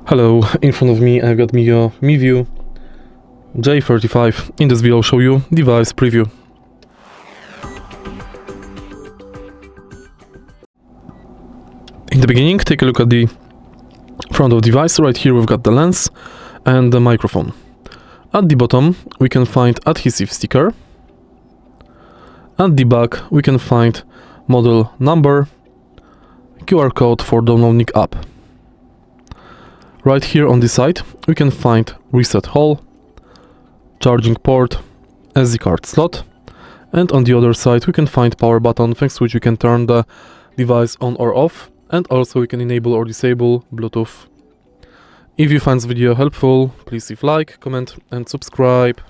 Hello, in front of me I've got MIO MiVue J35. In this video I'll show you device preview. In the beginning, take a look at the front of the device. Right here we've got the lens and the microphone. At the bottom we can find adhesive sticker. At the back we can find model number, QR code for downloading app. Right here on the side we can find reset hole, charging port, SD card slot, and on the other side we can find power button, thanks to which you can turn the device on or off, and also you can enable or disable Bluetooth. If you find this video helpful, please leave like, comment and subscribe.